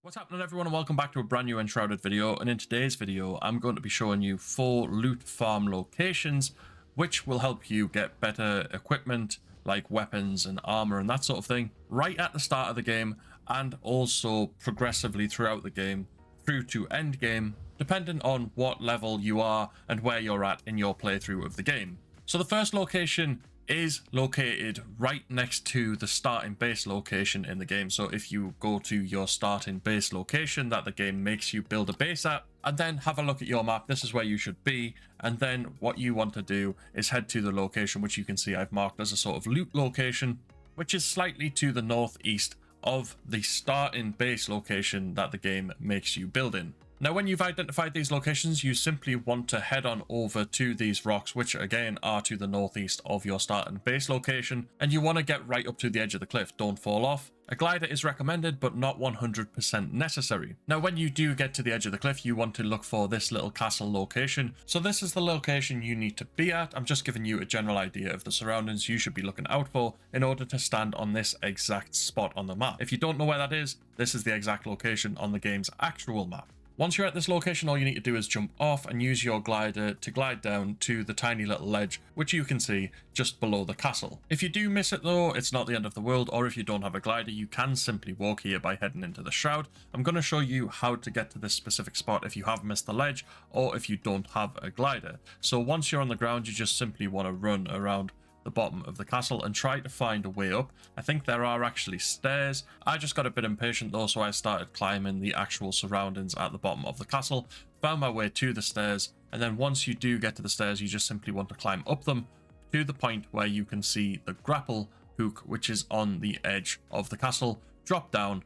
What's happening, everyone, and welcome back to a brand new Enshrouded video. And in today's video I'm going to be showing you 4 loot farm locations which will help you get better equipment like weapons and armor and that sort of thing right at the start of the game, and also progressively throughout the game through to end game, depending on what level you are and where you're at in your playthrough of the game. So the first location is located right next to the starting base location in the game. So if you go to your starting base location that the game makes you build a base at, and then have a look at your map, this is where you should be. And then what you want to do is head to the location which you can see I've marked as a sort of loot location, which is slightly to the northeast of the starting base location that the game makes you build in. Now, when you've identified these locations, you simply want to head on over to these rocks, which again are to the northeast of your starting base location, and you want to get right up to the edge of the cliff. Don't fall off. A glider is recommended, but not 100% necessary. Now, when you do get to the edge of the cliff, you want to look for this little castle location. So this is the location you need to be at. I'm just giving you a general idea of the surroundings you should be looking out for in order to stand on this exact spot on the map. If you don't know where that is, this is the exact location on the game's actual map. Once you're at this location, all you need to do is jump off and use your glider to glide down to the tiny little ledge, which you can see just below the castle. If you do miss it though, it's not the end of the world, or if you don't have a glider, you can simply walk here by heading into the shroud. I'm going to show you how to get to this specific spot if you have missed the ledge, or if you don't have a glider. So once you're on the ground, you just simply want to run around the bottom of the castle and try to find a way up. I think there are actually stairs. I just got a bit impatient though, so I started climbing the actual surroundings at the bottom of the castle, found my way to the stairs, and then once you do get to the stairs, you just simply want to climb up them to the point where you can see the grapple hook, which is on the edge of the castle. Drop down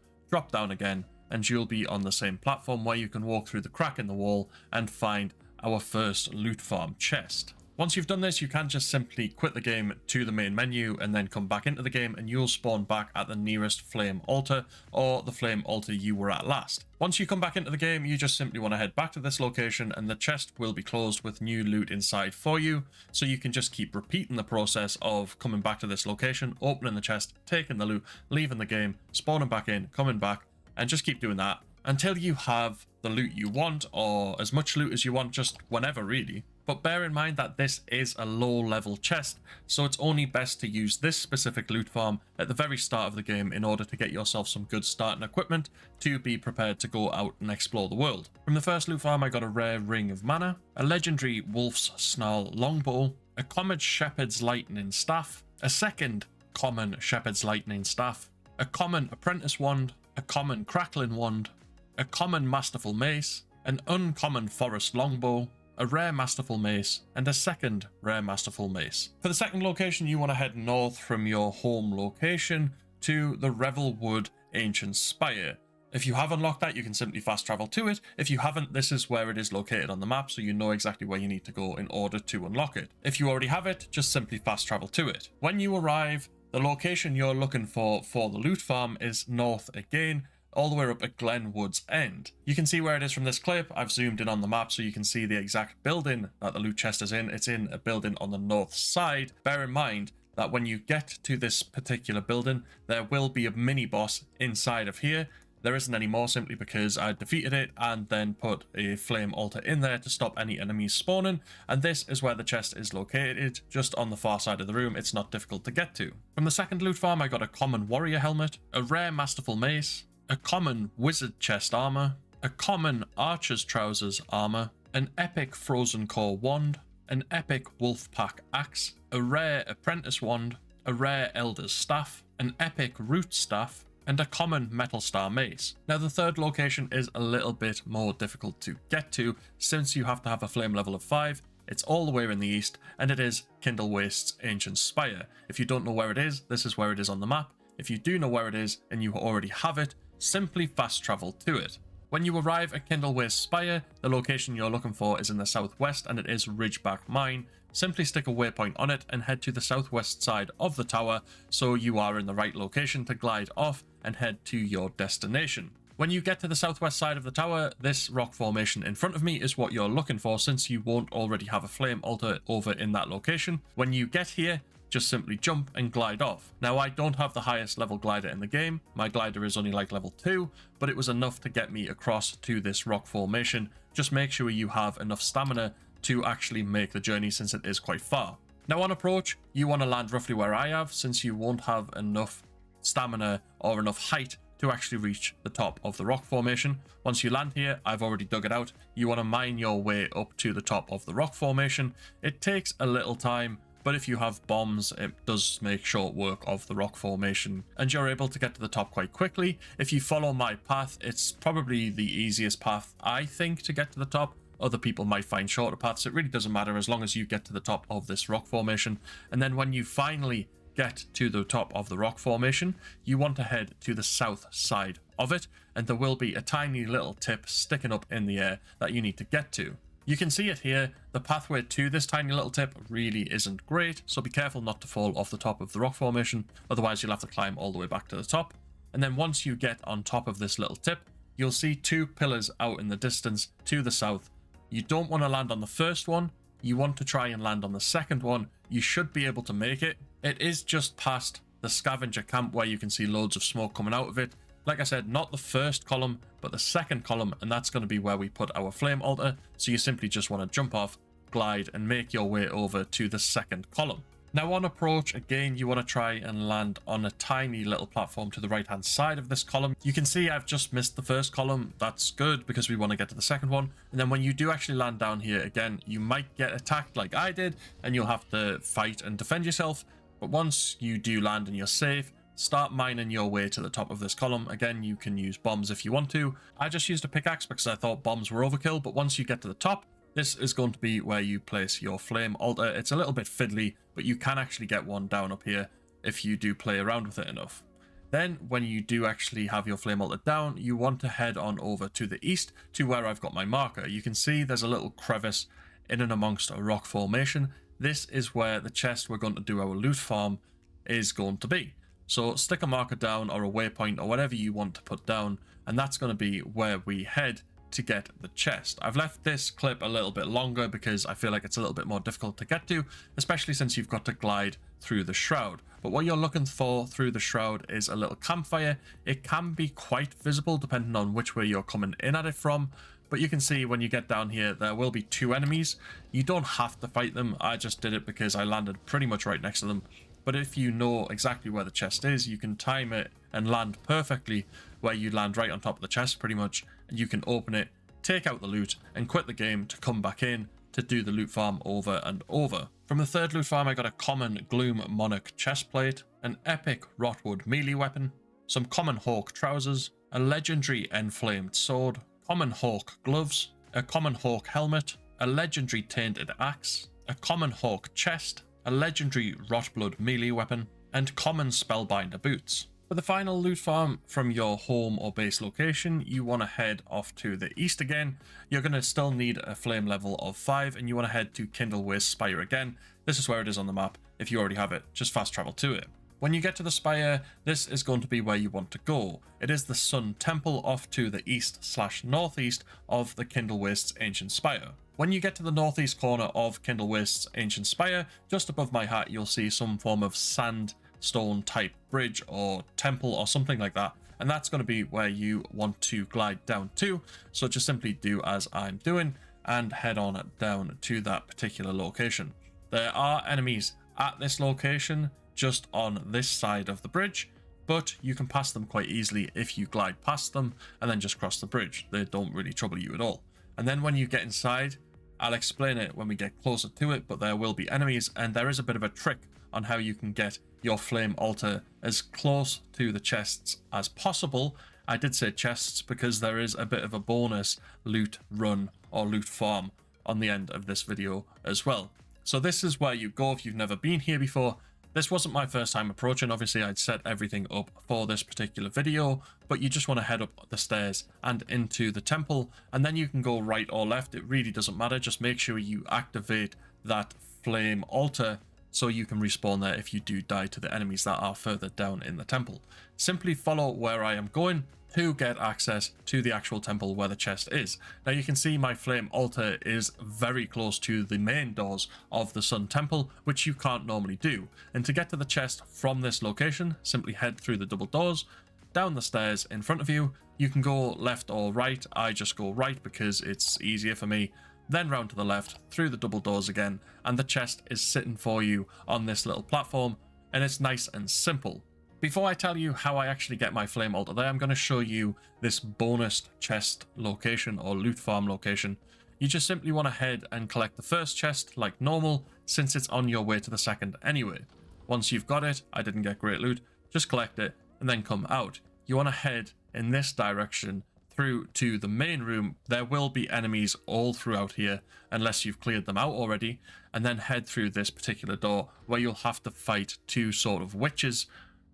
again, and you'll be on the same platform where you can walk through the crack in the wall and find our first loot farm chest. Once you've done this, you can just simply quit the game to the main menu and then come back into the game, and you'll spawn back at the nearest flame altar, or the flame altar you were at last. Once you come back into the game, you just simply want to head back to this location, and the chest will be closed with new loot inside for you. So you can just keep repeating the process of coming back to this location, opening the chest, taking the loot, leaving the game, spawning back in, coming back, and just keep doing that until you have the loot you want, or as much loot as you want, just whenever really. But bear in mind that this is a low level chest, so it's only best to use this specific loot farm at the very start of the game in order to get yourself some good starting equipment to be prepared to go out and explore the world. From the first loot farm, I got a rare Ring of Mana, a legendary Wolf's Snarl longbow, a common Shepherd's Lightning staff, a second common Shepherd's Lightning staff, a common Apprentice wand, a common Crackling wand, a common Masterful mace, an uncommon Forest longbow, a rare Masterful mace, and a second rare Masterful mace. For the second location, you want to head north from your home location to the Revelwood Ancient Spire. If you have unlocked that, you can simply fast travel to it. If you haven't, this is where it is located on the map, so you know exactly where you need to go in order to unlock it. If you already have it, just simply fast travel to it. When you arrive, the location you're looking for the loot farm is north again, all the way up at Glenwood's End. You can see where it is from this clip. I've zoomed in on the map so you can see the exact building that the loot chest is in. It's in a building on the north side. Bear in mind that when you get to this particular building, there will be a mini boss inside of here. There isn't any more simply because I defeated it and then put a flame altar in there to stop any enemies spawning. And this is where the chest is located, just on the far side of the room. It's not difficult to get to. From the second loot farm, I got a common warrior helmet, a rare Masterful mace, a common wizard chest armor, a common archer's trousers armor, an epic frozen core wand, an epic wolf pack axe, a rare apprentice wand, a rare elder's staff, an epic root staff, and a common metal star mace. Now, the third location is a little bit more difficult to get to since you have to have a flame level of 5. It's all the way in the east, and it is Kindlewaste's Ancient Spire. If you don't know where it is, this is where it is on the map. If you do know where it is and you already have it, simply fast travel to it. When you arrive at Kindlewaste Spire, the location you're looking for is in the southwest, and it is Ridgeback Mine. Simply stick a waypoint on it and head to the southwest side of the tower so you are in the right location to glide off and head to your destination. When you get to the southwest side of the tower, this rock formation in front of me is what you're looking for, since you won't already have a flame altar over in that location. When you get here, just simply jump and glide off. Now, I don't have the highest level glider in the game. My glider is only like level 2, but it was enough to get me across to this rock formation. Just make sure you have enough stamina to actually make the journey, since it is quite far. Now, on approach, you want to land roughly where I have, since you won't have enough stamina or enough height to actually reach the top of the rock formation. Once you land here, I've already dug it out. You want to mine your way up to the top of the rock formation. It takes a little time, but if you have bombs, it does make short work of the rock formation, and you're able to get to the top quite quickly. If you follow my path, it's probably the easiest path, I think, to get to the top. Other people might find shorter paths. It really doesn't matter as long as you get to the top of this rock formation. And then when you finally get to the top of the rock formation, you want to head to the south side of it, and there will be a tiny little tip sticking up in the air that you need to get to. You can see it here. The pathway to this tiny little tip really isn't great, so be careful not to fall off the top of the rock formation, otherwise you'll have to climb all the way back to the top. And then once you get on top of this little tip, you'll see 2 pillars out in the distance to the south. You don't want to land on the first one, you want to try and land on the second one. You should be able to make it. It is just past the scavenger camp where you can see loads of smoke coming out of it. Like I said, not the first column, but the second column, and that's going to be where we put our flame altar. So you simply just want to jump off, glide, and make your way over to the second column. Now on approach, again, you want to try and land on a tiny little platform to the right hand side of this column. You can see I've just missed the first column. That's good because we want to get to the second one. And then when you do actually land down here again, you might get attacked like I did, and you'll have to fight and defend yourself. But once you do land and you're safe, start mining your way to the top of this column. Again, you can use bombs if you want to. I just used a pickaxe because I thought bombs were overkill, but once you get to the top, this is going to be where you place your flame altar. It's a little bit fiddly, but you can actually get one down up here if you do play around with it enough. Then when you do actually have your flame altar down, you want to head on over to the east to where I've got my marker. You can see there's a little crevice in and amongst a rock formation. This is where the chest we're going to do our loot farm is going to be. So stick a marker down or a waypoint or whatever you want to put down, and that's going to be where we head to get the chest. I've left this clip a little bit longer because I feel like it's a little bit more difficult to get to, especially since you've got to glide through the shroud. But what you're looking for through the shroud is a little campfire. It can be quite visible depending on which way you're coming in at it from, but you can see when you get down here there will be 2 enemies. You don't have to fight them. I just did it because I landed pretty much right next to them. But if you know exactly where the chest is, you can time it and land perfectly where you land right on top of the chest pretty much, and you can open it, take out the loot, and quit the game to come back in to do the loot farm over and over. From the third loot farm, I got a common Gloom Monarch chestplate, an epic Rotwood melee weapon, some common Hawk trousers, a legendary Enflamed sword, common Hawk gloves, a common Hawk helmet, a legendary Tainted axe, a common Hawk chest, a legendary Rotblood melee weapon, and common Spellbinder boots. For the final loot farm from your home or base location, you want to head off to the east again. You're going to still need a flame level of 5, and you want to head to Kindlewaste Spire again. This is where it is on the map. If you already have it, just fast travel to it. When you get to the spire, this is going to be where you want to go. It is the Sun Temple off to the east/northeast of the Kindlewaste's Ancient Spire. When you get to the northeast corner of Kindlewaste's Ancient Spire, just above my hat, you'll see some form of sandstone type bridge or temple or something like that. And that's going to be where you want to glide down to. So just simply do as I'm doing and head on down to that particular location. There are enemies at this location just on this side of the bridge, but you can pass them quite easily if you glide past them and then just cross the bridge. They don't really trouble you at all. And then when you get inside, I'll explain it when we get closer to it, but there will be enemies, and there is a bit of a trick on how you can get your flame altar as close to the chests as possible. I did say chests because there is a bit of a bonus loot run or loot farm on the end of this video as well. So this is where you go if you've never been here before. This wasn't my first time approaching. Obviously, I'd set everything up for this particular video, but you just want to head up the stairs and into the temple, and then you can go right or left. It really doesn't matter. Just make sure you activate that flame altar so you can respawn there if you do die to the enemies that are further down in the temple. Simply follow where I am going, to get access to the actual temple where the chest is. Now you can see my flame altar is very close to the main doors of the Sun Temple, which you can't normally do. And to get to the chest from this location, simply head through the double doors, down the stairs in front of you. You can go left or right. I just go right because it's easier for me. Then round to the left, through the double doors again, and the chest is sitting for you on this little platform, and it's nice and simple. Before I tell you how I actually get my flame altar there, I'm going to show you this bonus chest location or loot farm location. You just simply want to head and collect the first chest like normal, since it's on your way to the second anyway. Once you've got it, I didn't get great loot, just collect it and then come out. You want to head in this direction through to the main room. There will be enemies all throughout here unless you've cleared them out already, and then head through this particular door where you'll have to fight 2 sort of witches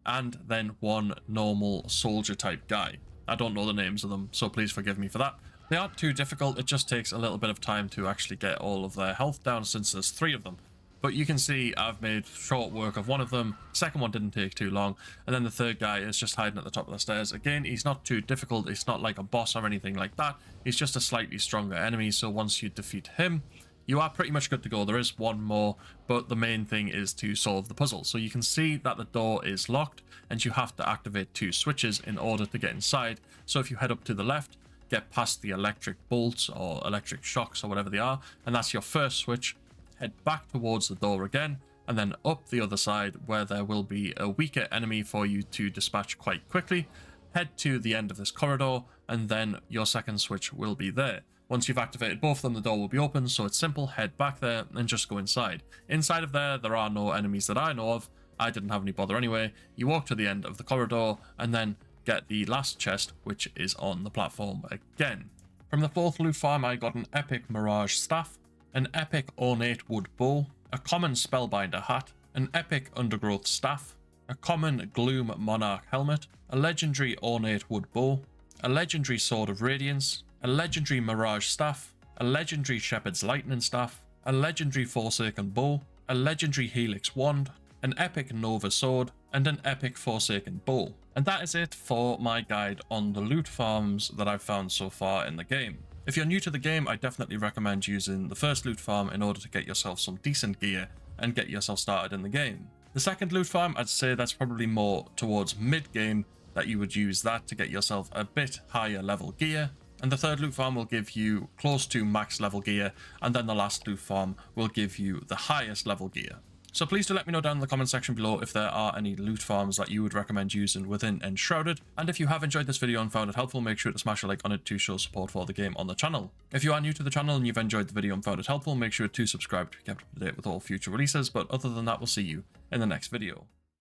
and then 1 normal soldier type guy. I don't know the names of them, so please forgive me for that. They aren't too difficult, it just takes a little bit of time to actually get all of their health down since there's 3 of them. But you can see I've made short work of 1 of them, second one didn't take too long, and then the third guy is just hiding at the top of the stairs. Again, he's not too difficult, it's not like a boss or anything like that, he's just a slightly stronger enemy, so once you defeat him, you are pretty much good to go. There is 1 more, but the main thing is to solve the puzzle. So you can see that the door is locked and you have to activate 2 switches in order to get inside. So if you head up to the left, get past the electric bolts or electric shocks or whatever they are, and that's your first switch. Head back towards the door again, and then up the other side where there will be a weaker enemy for you to dispatch quite quickly. Head to the end of this corridor, and then your second switch will be there. Once you've activated both of them, the door will be open, so it's simple. Head back there and just go inside. Inside of there are no enemies that I know of. I didn't have any bother anyway. You walk to the end of the corridor and then get the last chest, which is on the platform again. From the 4th loot farm, I got an epic Mirage staff, an epic ornate wood bow, a common spellbinder hat, an epic undergrowth staff, a common gloom monarch helmet, a legendary ornate wood bow, a legendary sword of radiance, a legendary mirage staff, a legendary shepherd's lightning staff, a legendary forsaken bow, a legendary helix wand, an epic nova sword, and an epic forsaken bow. And that is it for my guide on the loot farms that I've found so far in the game. If you're new to the game, I definitely recommend using the first loot farm in order to get yourself some decent gear and get yourself started in the game. The second loot farm, I'd say that's probably more towards mid-game that you would use that to get yourself a bit higher level gear. And the third loot farm will give you close to max level gear, and then the last loot farm will give you the highest level gear. So please do let me know down in the comment section below if there are any loot farms that you would recommend using within Enshrouded. And if you have enjoyed this video and found it helpful, make sure to smash a like on it to show support for the game on the channel. If you are new to the channel and you've enjoyed the video and found it helpful, make sure to subscribe to be kept up to date with all future releases. But other than that, we'll see you in the next video.